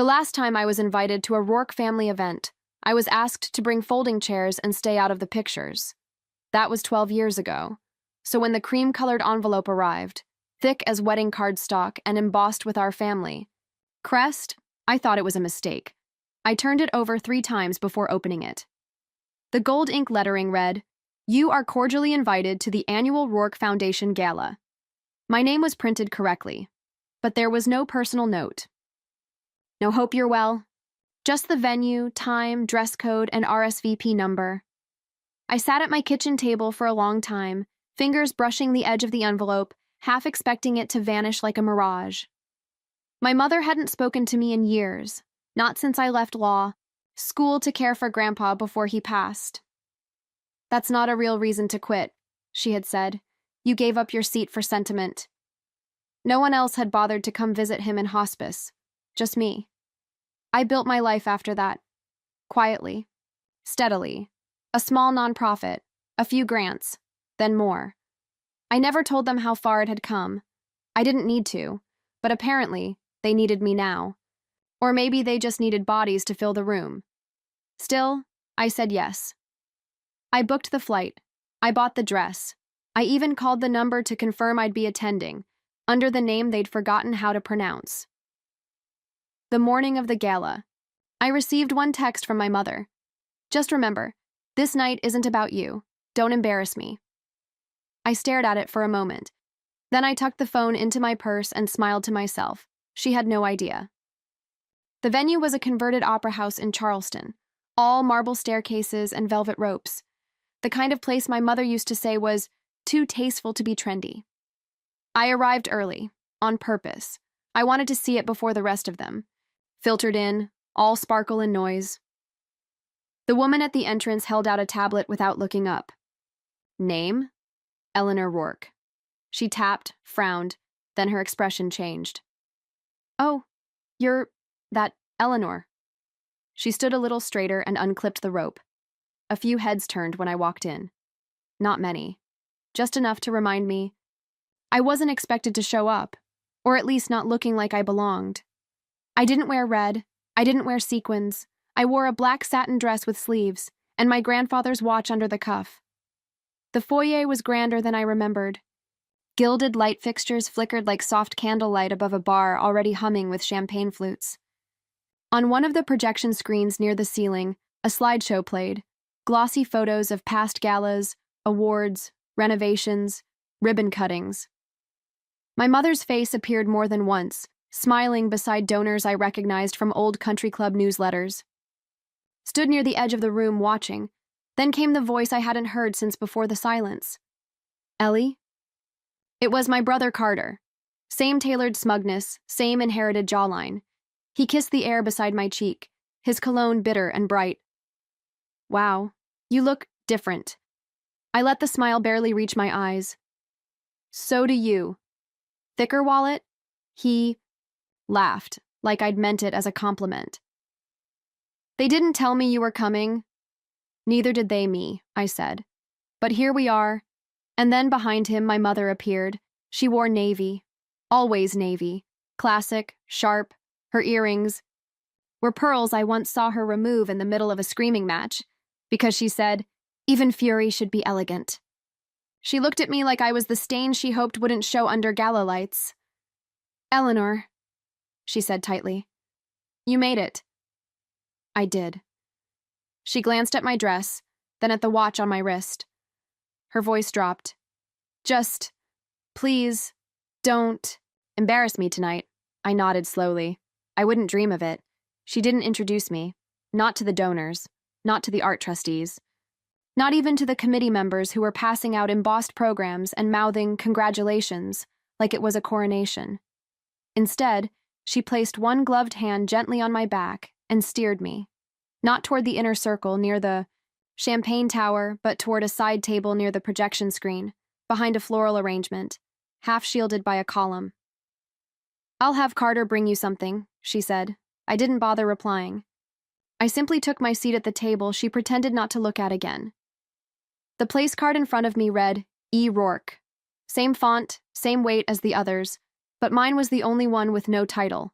The last time I was invited to a Rourke family event, I was asked to bring folding chairs and stay out of the pictures. That was 12 years ago. So when the cream-colored envelope arrived, thick as wedding cardstock and embossed with our family crest, I thought it was a mistake. I turned it over 3 times before opening it. The gold ink lettering read, "You are cordially invited to the annual Rourke Foundation Gala." My name was printed correctly, but there was no personal note. No hope you're well. Just the venue, time, dress code, and RSVP number. I sat at my kitchen table for a long time, fingers brushing the edge of the envelope, half expecting it to vanish like a mirage. My mother hadn't spoken to me in years, not since I left school to care for Grandpa before he passed. "That's not a real reason to quit," she had said. "You gave up your seat for sentiment." No one else had bothered to come visit him in hospice, just me. I built my life after that, quietly, steadily, a small nonprofit, a few grants, then more. I never told them how far it had come. I didn't need to, but apparently, they needed me now. Or maybe they just needed bodies to fill the room. Still, I said yes. I booked the flight. I bought the dress. I even called the number to confirm I'd be attending, under the name they'd forgotten how to pronounce. The morning of the gala, I received one text from my mother. "Just remember, this night isn't about you. Don't embarrass me." I stared at it for a moment. Then I tucked the phone into my purse and smiled to myself. She had no idea. The venue was a converted opera house in Charleston, all marble staircases and velvet ropes. The kind of place my mother used to say was too tasteful to be trendy. I arrived early, on purpose. I wanted to see it before the rest of them. Filtered in, all sparkle and noise. The woman at the entrance held out a tablet without looking up. Name? Eleanor Rourke. She tapped, frowned, then her expression changed. "Oh, you're that Eleanor." She stood a little straighter and unclipped the rope. A few heads turned when I walked in. Not many. Just enough to remind me I wasn't expected to show up, or at least not looking like I belonged. I didn't wear red. I didn't wear sequins. I wore a black satin dress with sleeves, and my grandfather's watch under the cuff. The foyer was grander than I remembered. Gilded light fixtures flickered like soft candlelight above a bar already humming with champagne flutes. On one of the projection screens near the ceiling, a slideshow played, glossy photos of past galas, awards, renovations, ribbon cuttings. My mother's face appeared more than once, smiling beside donors I recognized from old country club newsletters. Stood near the edge of the room watching. Then came the voice I hadn't heard since before the silence. "Ellie?" It was my brother Carter. Same tailored smugness, same inherited jawline. He kissed the air beside my cheek, his cologne bitter and bright. "Wow, you look different." I let the smile barely reach my eyes. "So do you." "Thicker wallet?" He laughed, like I'd meant it as a compliment. "They didn't tell me you were coming." "Neither did they me," I said. "But here we are." And then behind him, my mother appeared. She wore navy. Always navy. Classic, sharp. Her earrings were pearls I once saw her remove in the middle of a screaming match, because she said, "Even fury should be elegant." She looked at me like I was the stain she hoped wouldn't show under gala lights. "Eleanor," she said tightly, "you made it." I did. She glanced at my dress, then at the watch on my wrist. Her voice dropped. "Just, please, don't embarrass me tonight." I nodded slowly. I wouldn't dream of it. She didn't introduce me. Not to the donors. Not to the art trustees. Not even to the committee members who were passing out embossed programs and mouthing congratulations like it was a coronation. Instead, she placed one gloved hand gently on my back and steered me. Not toward the inner circle near the champagne tower, but toward a side table near the projection screen, behind a floral arrangement, half shielded by a column. "I'll have Carter bring you something," she said. I didn't bother replying. I simply took my seat at the table she pretended not to look at again. The place card in front of me read, E. Rourke. Same font, same weight as the others, but mine was the only one with no title.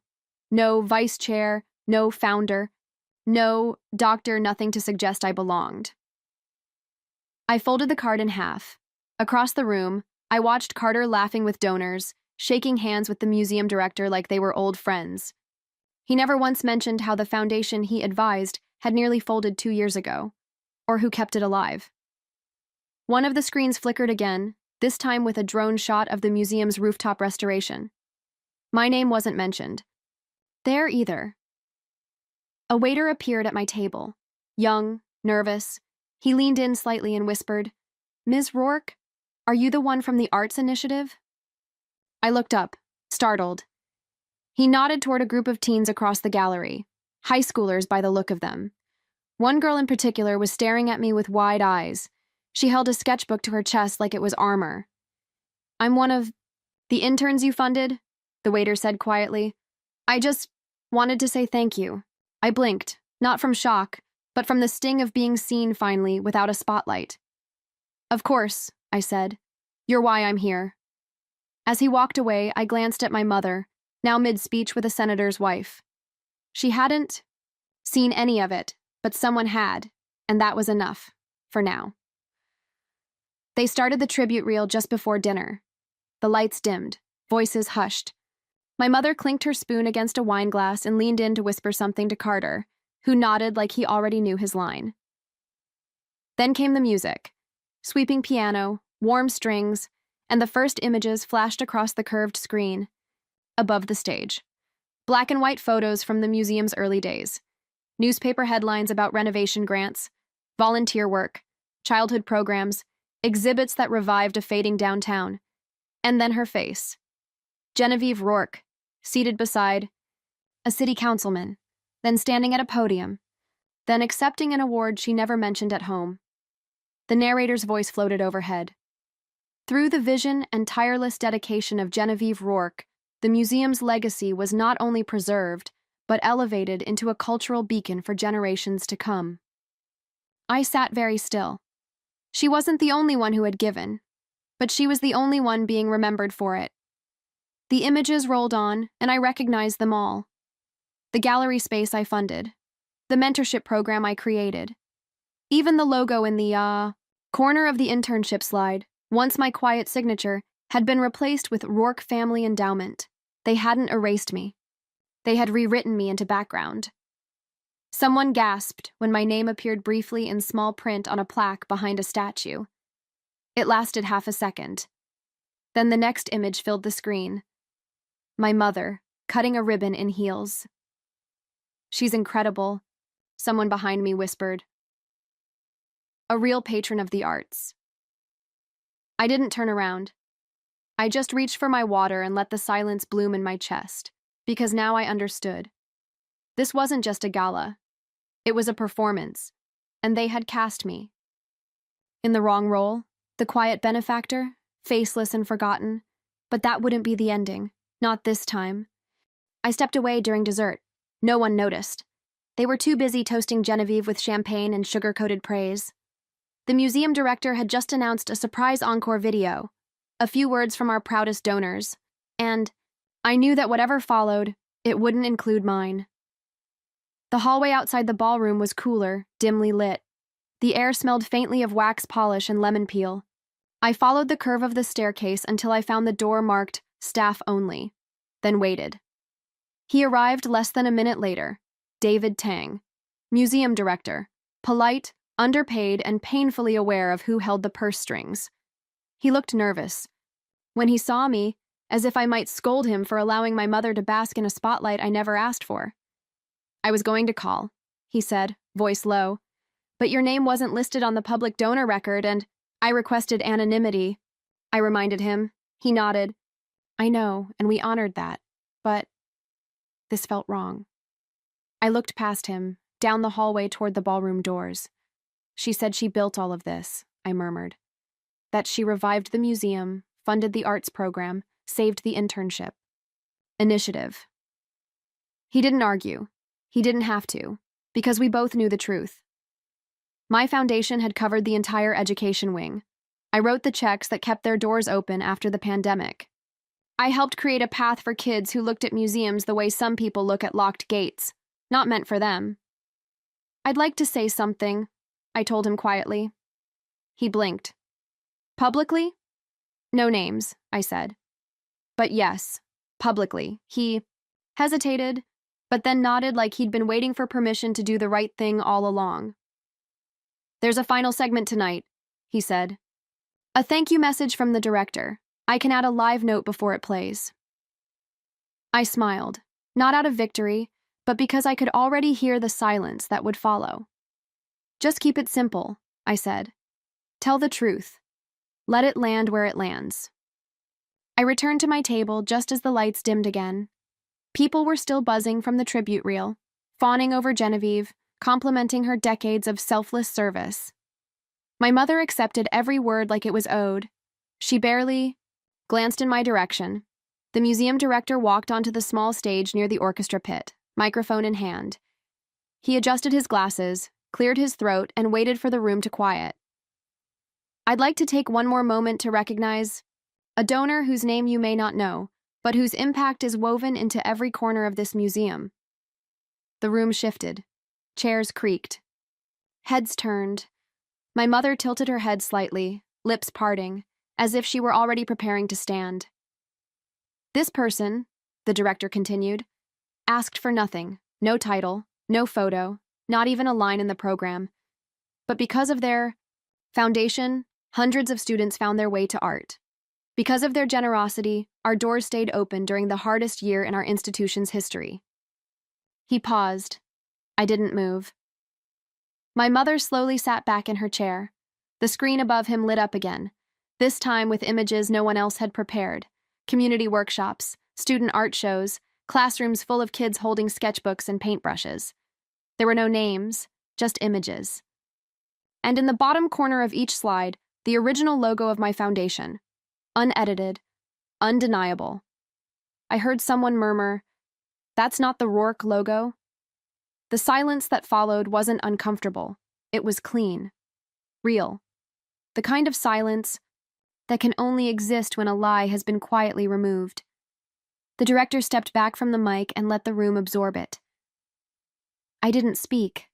No vice chair, no founder, no doctor, nothing to suggest I belonged. I folded the card in half. Across the room, I watched Carter laughing with donors, shaking hands with the museum director like they were old friends. He never once mentioned how the foundation he advised had nearly folded 2 years ago, or who kept it alive. One of the screens flickered again, this time with a drone shot of the museum's rooftop restoration. My name wasn't mentioned. There either. A waiter appeared at my table. Young, nervous. He leaned in slightly and whispered, "Ms. Rourke, are you the one from the Arts Initiative?" I looked up, startled. He nodded toward a group of teens across the gallery, high schoolers by the look of them. One girl in particular was staring at me with wide eyes. She held a sketchbook to her chest like it was armor. "I'm one of the interns you funded," the waiter said quietly. "I just wanted to say thank you." I blinked, not from shock, but from the sting of being seen finally without a spotlight. "Of course," I said. "You're why I'm here." As he walked away, I glanced at my mother, now mid-speech with a senator's wife. She hadn't seen any of it, but someone had, and that was enough, for now. They started the tribute reel just before dinner. The lights dimmed, voices hushed. My mother clinked her spoon against a wine glass and leaned in to whisper something to Carter, who nodded like he already knew his line. Then came the music. Sweeping piano, warm strings, and the first images flashed across the curved screen above the stage. Black and white photos from the museum's early days. Newspaper headlines about renovation grants, volunteer work, childhood programs, exhibits that revived a fading downtown. And then her face. Genevieve Rourke, seated beside a city councilman, then standing at a podium, then accepting an award she never mentioned at home. The narrator's voice floated overhead. Through the vision and tireless dedication of Genevieve Rourke, the museum's legacy was not only preserved, but elevated into a cultural beacon for generations to come. I sat very still. She wasn't the only one who had given, but she was the only one being remembered for it. The images rolled on, and I recognized them all. The gallery space I funded, the mentorship program I created, even the logo in the, corner of the internship slide, once my quiet signature, had been replaced with Rourke Family Endowment. They hadn't erased me. They had rewritten me into background. Someone gasped when my name appeared briefly in small print on a plaque behind a statue. It lasted half a second. Then the next image filled the screen. My mother, cutting a ribbon in heels. "She's incredible," someone behind me whispered. "A real patron of the arts." I didn't turn around. I just reached for my water and let the silence bloom in my chest, because now I understood. This wasn't just a gala. It was a performance, and they had cast me. In the wrong role, the quiet benefactor, faceless and forgotten, but that wouldn't be the ending. Not this time. I stepped away during dessert. No one noticed. They were too busy toasting Genevieve with champagne and sugar-coated praise. The museum director had just announced a surprise encore video, a few words from our proudest donors, and I knew that whatever followed, it wouldn't include mine. The hallway outside the ballroom was cooler, dimly lit. The air smelled faintly of wax polish and lemon peel. I followed the curve of the staircase until I found the door marked "Staff Only," then waited. He arrived less than a minute later, David Tang, museum director, polite, underpaid, and painfully aware of who held the purse strings. He looked nervous. When he saw me, as if I might scold him for allowing my mother to bask in a spotlight I never asked for. "I was going to call," he said, voice low, "but your name wasn't listed on the public donor record and I requested anonymity." I reminded him. He nodded. "I know, and we honored that, but this felt wrong." I looked past him, down the hallway toward the ballroom doors. "She said she built all of this," I murmured. "That she revived the museum, funded the arts program, saved the internship. Initiative." He didn't argue. He didn't have to, because we both knew the truth. My foundation had covered the entire education wing. I wrote the checks that kept their doors open after the pandemic. I helped create a path for kids who looked at museums the way some people look at locked gates. Not meant for them. I'd like to say something, I told him quietly. He blinked. Publicly? No names, I said. But yes, publicly. He hesitated, but then nodded like he'd been waiting for permission to do the right thing all along. There's a final segment tonight, he said. A thank you message from the director. I can add a live note before it plays. I smiled, not out of victory, but because I could already hear the silence that would follow. Just keep it simple, I said. Tell the truth. Let it land where it lands. I returned to my table just as the lights dimmed again. People were still buzzing from the tribute reel, fawning over Genevieve, complimenting her decades of selfless service. My mother accepted every word like it was owed. She barely glanced in my direction. The museum director walked onto the small stage near the orchestra pit, microphone in hand. He adjusted his glasses, cleared his throat, and waited for the room to quiet. I'd like to take one more moment to recognize a donor whose name you may not know, but whose impact is woven into every corner of this museum. The room shifted. Chairs creaked. Heads turned. My mother tilted her head slightly, lips parting, as if she were already preparing to stand. This person, the director continued, asked for nothing, no title, no photo, not even a line in the program. But because of their foundation, hundreds of students found their way to art. Because of their generosity, our doors stayed open during the hardest year in our institution's history. He paused. I didn't move. My mother slowly sat back in her chair. The screen above him lit up again, this time with images no one else had prepared. Community workshops, student art shows, classrooms full of kids holding sketchbooks and paintbrushes. There were no names, just images. And in the bottom corner of each slide, the original logo of my foundation. Unedited, undeniable. I heard someone murmur, "That's not the Rourke logo." The silence that followed wasn't uncomfortable. It was clean. Real. The kind of silence that can only exist when a lie has been quietly removed. The director stepped back from the mic and let the room absorb it. I didn't speak.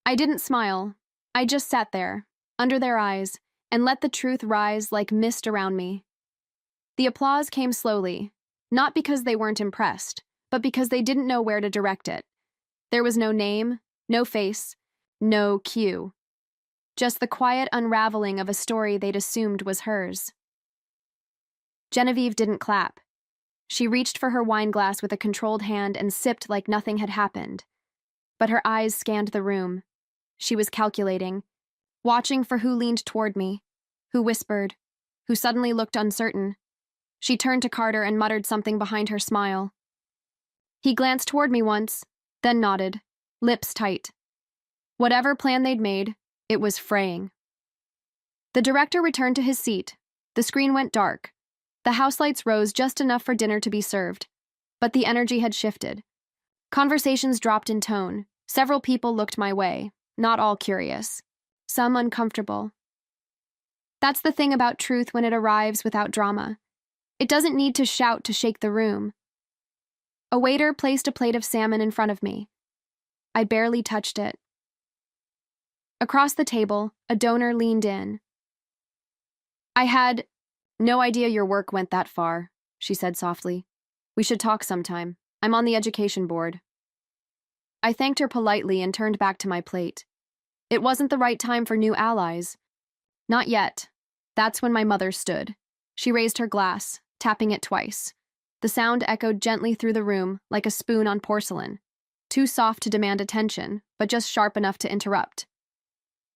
I didn't smile. I just sat there, under their eyes, and let the truth rise like mist around me. The applause came slowly, not because they weren't impressed, but because they didn't know where to direct it. There was no name, no face, no cue. Just the quiet unraveling of a story they'd assumed was hers. Genevieve didn't clap. She reached for her wine glass with a controlled hand and sipped like nothing had happened. But her eyes scanned the room. She was calculating, watching for who leaned toward me, who whispered, who suddenly looked uncertain. She turned to Carter and muttered something behind her smile. He glanced toward me once, then nodded, lips tight. Whatever plan they'd made, it was fraying. The director returned to his seat. The screen went dark. The house lights rose just enough for dinner to be served. But the energy had shifted. Conversations dropped in tone. Several people looked my way, not all curious. Some uncomfortable. That's the thing about truth when it arrives without drama. It doesn't need to shout to shake the room. A waiter placed a plate of salmon in front of me. I barely touched it. Across the table, a donor leaned in. I had no idea your work went that far, she said softly. We should talk sometime. I'm on the education board. I thanked her politely and turned back to my plate. It wasn't the right time for new allies. Not yet. That's when my mother stood. She raised her glass, tapping it twice. The sound echoed gently through the room, like a spoon on porcelain. Too soft to demand attention, but just sharp enough to interrupt.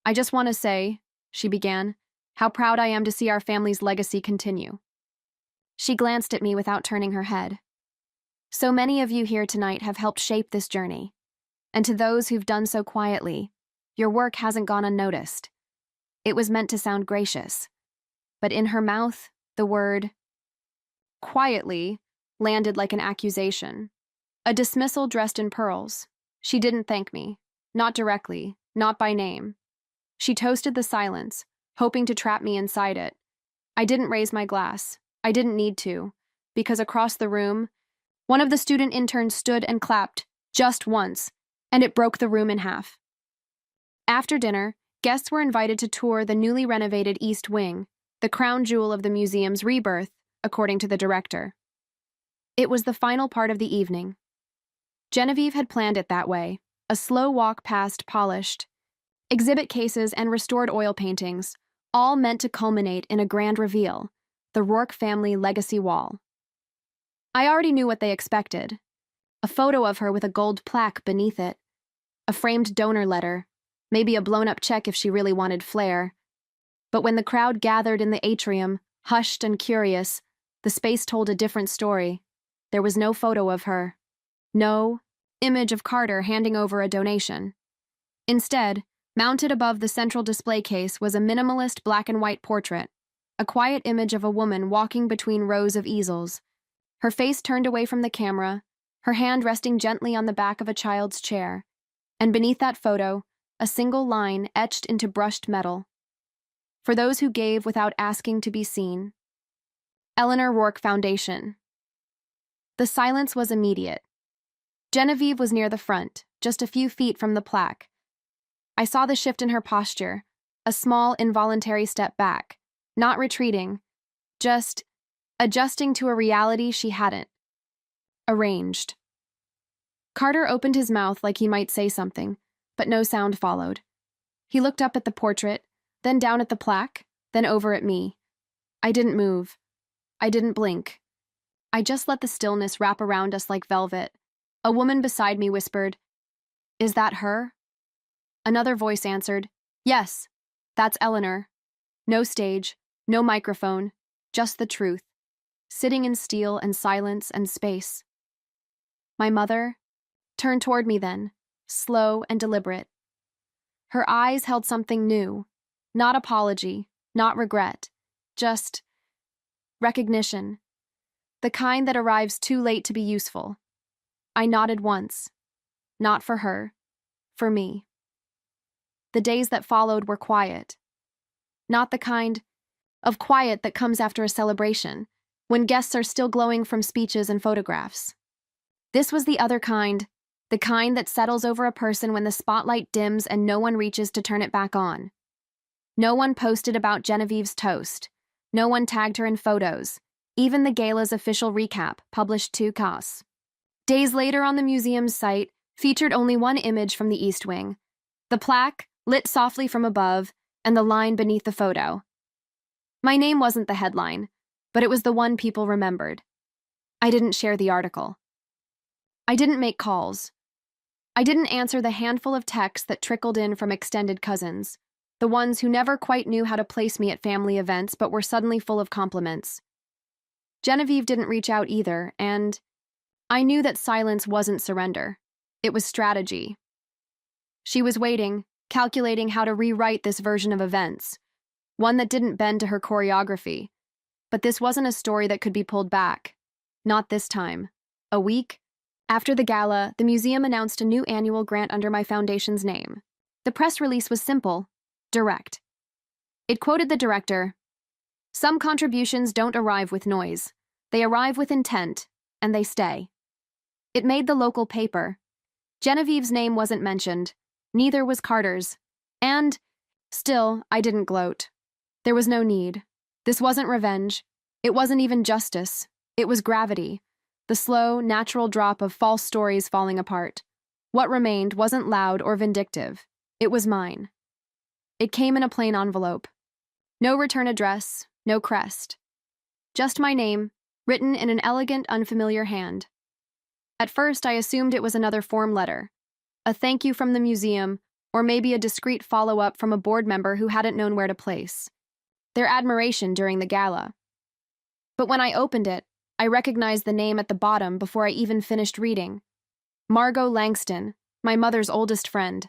I just want to say, she began, how proud I am to see our family's legacy continue. She glanced at me without turning her head. So many of you here tonight have helped shape this journey. And to those who've done so quietly, your work hasn't gone unnoticed. It was meant to sound gracious. But in her mouth, the word quietly landed like an accusation. A dismissal dressed in pearls. She didn't thank me. Not directly, not by name. She toasted the silence, hoping to trap me inside it. I didn't raise my glass. I didn't need to, because across the room, one of the student interns stood and clapped, Just once, and it broke the room in half. After dinner, guests were invited to tour the newly renovated East Wing, the crown jewel of the museum's rebirth, according to the director. It was the final part of the evening. Genevieve had planned it that way, a slow walk past polished exhibit cases and restored oil paintings, all meant to culminate in a grand reveal, the Rourke family legacy wall. I already knew what they expected. A photo of her with a gold plaque beneath it, a framed donor letter, maybe a blown-up check if she really wanted flair. But when the crowd gathered in the atrium, hushed and curious, the space told a different story. There was no photo of her. No image of Carter handing over a donation. Instead, mounted above the central display case was a minimalist black-and-white portrait, a quiet image of a woman walking between rows of easels, her face turned away from the camera, her hand resting gently on the back of a child's chair, and beneath that photo, a single line etched into brushed metal. For those who gave without asking to be seen. Eleanor Rourke Foundation. The silence was immediate. Genevieve was near the front, just a few feet from the plaque. I saw the shift in her posture, a small, involuntary step back, not retreating, just adjusting to a reality she hadn't arranged. Carter opened his mouth like he might say something, but no sound followed. He looked up at the portrait, then down at the plaque, then over at me. I didn't move. I didn't blink. I just let the stillness wrap around us like velvet. A woman beside me whispered, "Is that her?" Another voice answered, "Yes, that's Eleanor." No stage, no microphone, just the truth, sitting in steel and silence and space. My mother turned toward me then, slow and deliberate. Her eyes held something new, not apology, not regret, just recognition, the kind that arrives too late to be useful. I nodded once, not for her, for me. The days that followed were quiet. Not the kind of quiet that comes after a celebration, when guests are still glowing from speeches and photographs. This was the other kind, the kind that settles over a person when the spotlight dims and no one reaches to turn it back on. No one posted about Genevieve's toast. No one tagged her in photos. Even the gala's official recap, published 2 days later on the museum's site, featured only one image from the East Wing. The plaque, lit softly from above, and the line beneath the photo. My name wasn't the headline, but it was the one people remembered. I didn't share the article. I didn't make calls. I didn't answer the handful of texts that trickled in from extended cousins, the ones who never quite knew how to place me at family events but were suddenly full of compliments. Genevieve didn't reach out either, and I knew that silence wasn't surrender. It was strategy. She was waiting, calculating how to rewrite this version of events, one that didn't bend to her choreography. But this wasn't a story that could be pulled back. Not this time. A week after the gala, the museum announced a new annual grant under my foundation's name. The press release was simple, direct. It quoted the director, "Some contributions don't arrive with noise. They arrive with intent, and they stay." It made the local paper. Genevieve's name wasn't mentioned. Neither was Carter's. And, still, I didn't gloat. There was no need. This wasn't revenge. It wasn't even justice. It was gravity. The slow, natural drop of false stories falling apart. What remained wasn't loud or vindictive. It was mine. It came in a plain envelope. No return address, no crest. Just my name, written in an elegant, unfamiliar hand. At first, I assumed it was another form letter. A thank you from the museum, or maybe a discreet follow-up from a board member who hadn't known where to place their admiration during the gala. But when I opened it, I recognized the name at the bottom before I even finished reading. Margot Langston, my mother's oldest friend.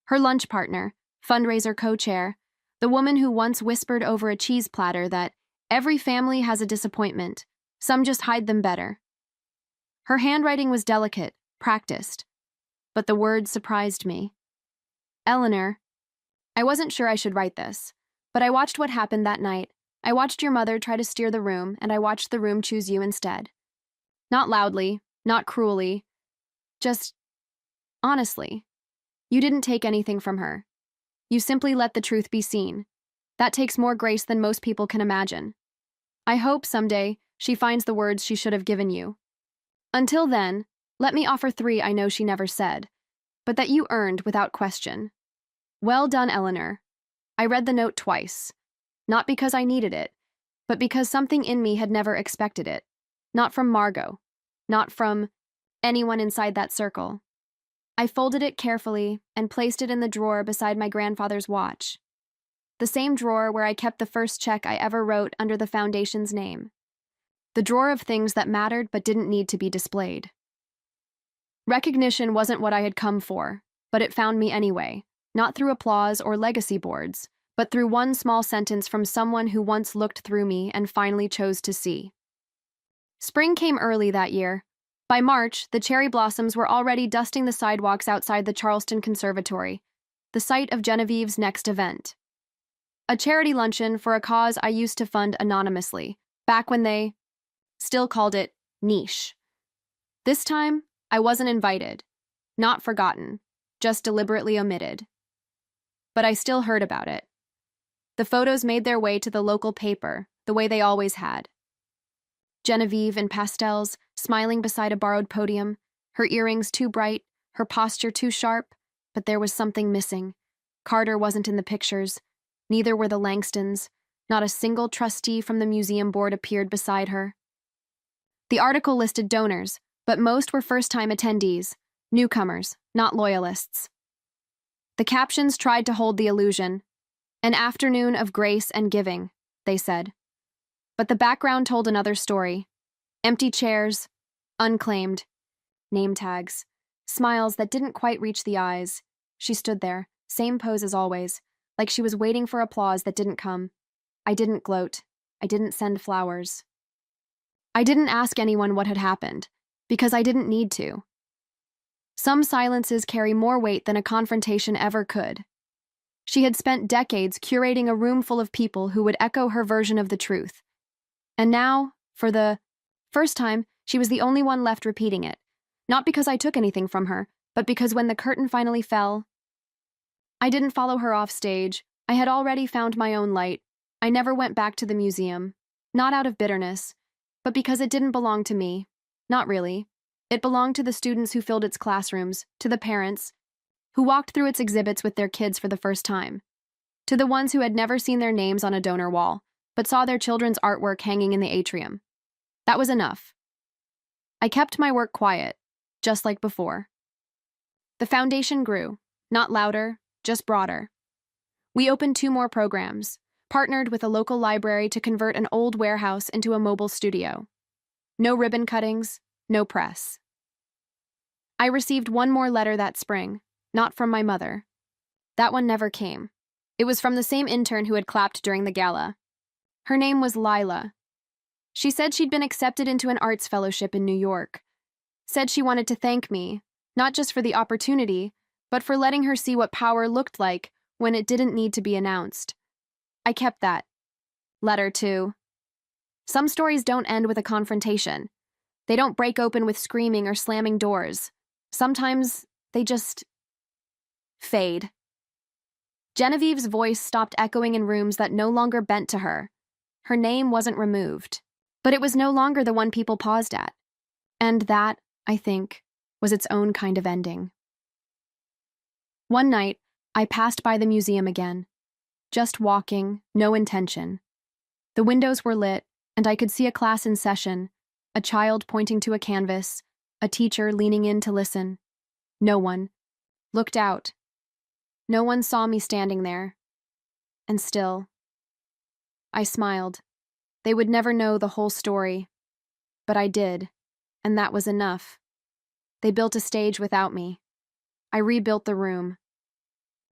Her lunch partner, fundraiser co-chair, the woman who once whispered over a cheese platter that every family has a disappointment, some just hide them better. Her handwriting was delicate, practiced, but the words surprised me. Eleanor, I wasn't sure I should write this, but I watched what happened that night. I watched your mother try to steer the room, and I watched the room choose you instead. Not loudly, not cruelly, Just, honestly, you didn't take anything from her. You simply let the truth be seen. That takes more grace than most people can imagine. I hope someday she finds the words she should have given you. Until then, let me offer 3 I know she never said, but that you earned without question. Well done, Eleanor. I read the note twice. Not because I needed it, but because something in me had never expected it. Not from Margot. Not from anyone inside that circle. I folded it carefully and placed it in the drawer beside my grandfather's watch. The same drawer where I kept the first check I ever wrote under the foundation's name. The drawer of things that mattered but didn't need to be displayed. Recognition wasn't what I had come for, but it found me anyway, not through applause or legacy boards, but through one small sentence from someone who once looked through me and finally chose to see. Spring came early that year. By March, the cherry blossoms were already dusting the sidewalks outside the Charleston Conservatory, the site of Genevieve's next event. A charity luncheon for a cause I used to fund anonymously, back when they still called it niche. This time, I wasn't invited, not forgotten, just deliberately omitted. But I still heard about it. The photos made their way to the local paper, the way they always had. Genevieve in pastels, smiling beside a borrowed podium, her earrings too bright, her posture too sharp, but there was something missing. Carter wasn't in the pictures, neither were the Langstons. Not a single trustee from the museum board appeared beside her. The article listed donors, but most were first-time attendees, newcomers, not loyalists. The captions tried to hold the illusion. An afternoon of grace and giving, they said. But the background told another story. Empty chairs, unclaimed, name tags, smiles that didn't quite reach the eyes. She stood there, same pose as always, like she was waiting for applause that didn't come. I didn't gloat. I didn't send flowers. I didn't ask anyone what had happened, because I didn't need to. Some silences carry more weight than a confrontation ever could. She had spent decades curating a room full of people who would echo her version of the truth. And now, for the first time, she was the only one left repeating it. Not because I took anything from her, but because when the curtain finally fell, I didn't follow her off stage. I had already found my own light. I never went back to the museum. Not out of bitterness, but because it didn't belong to me. Not really. It belonged to the students who filled its classrooms, to the parents, who walked through its exhibits with their kids for the first time, to the ones who had never seen their names on a donor wall, but saw their children's artwork hanging in the atrium. That was enough. I kept my work quiet, just like before. The foundation grew, not louder, just broader. We opened 2 more programs, partnered with a local library to convert an old warehouse into a mobile studio. No ribbon cuttings, no press. I received 1 more letter that spring, not from my mother. That one never came. It was from the same intern who had clapped during the gala. Her name was Lila. She said she'd been accepted into an arts fellowship in New York. Said she wanted to thank me, not just for the opportunity, but for letting her see what power looked like when it didn't need to be announced. I kept that. Letter 2. Some stories don't end with a confrontation. They don't break open with screaming or slamming doors. Sometimes they just fade. Genevieve's voice stopped echoing in rooms that no longer bent to her. Her name wasn't removed, but it was no longer the one people paused at. And that, I think, was its own kind of ending. One night, I passed by the museum again. Just walking, no intention. The windows were lit, and I could see a class in session, a child pointing to a canvas, a teacher leaning in to listen. No one looked out. No one saw me standing there. And still, I smiled. They would never know the whole story. But I did, and that was enough. They built a stage without me. I rebuilt the room.